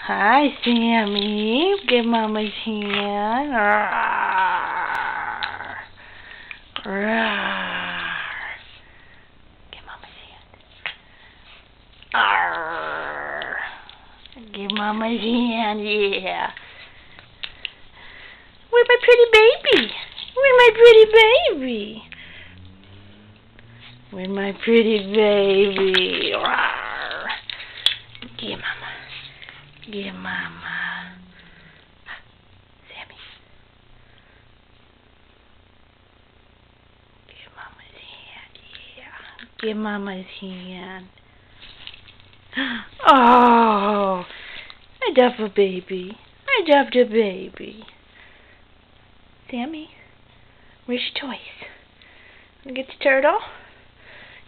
Hi, Sammy. Give Mama's hand. Rawr. Rawr. Give Mama's hand. Arr. Give Mama's hand, yeah. Where's my pretty baby? Where's my pretty baby? Where's my pretty baby? Rawr. Give Mama. Give Mama. Sammy. Give Mama's hand, yeah. Give Mama's hand. Oh, I love a baby. I love the baby. Sammy, where's your toys? Get your turtle.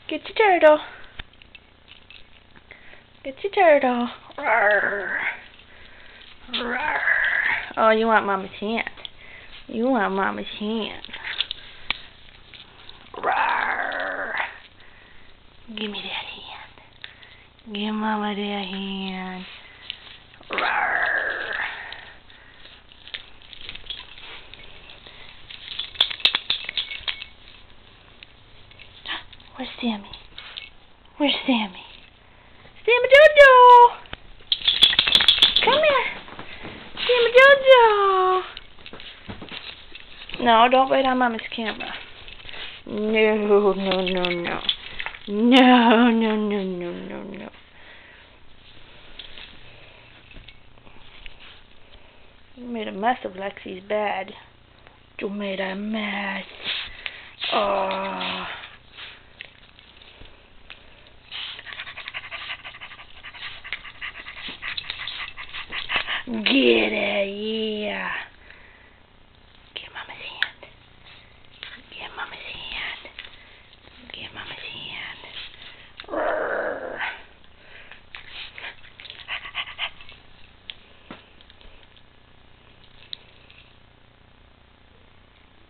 Get your turtle. Get your turtle. Rawr. Rawr. Oh, you want Mama's hand. You want Mama's hand. Rawr. Give me that hand. Give Mama that hand. Rawr. Where's Sammy? Where's Sammy? Sammy Jojo! Come here! Sammy Jojo! No, don't bite on Mama's camera. No, no, no, no. No, no, no, no, no, no. You made a mess of Lexi's bed. You made a mess. Oh. Get it, yeah. Give Mama's hand. Give Mama's hand. Give Mama's hand. Rrr.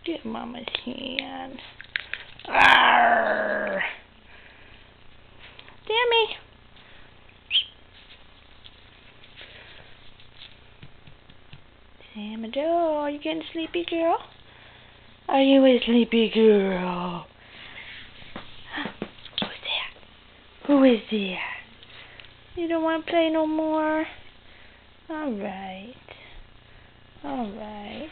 Give Mama's hand. Arr. Sammy. Sammy Joe, are you getting sleepy, girl? Are you a sleepy girl? Who's that? Who is that? You don't want to play no more? Alright. Alright.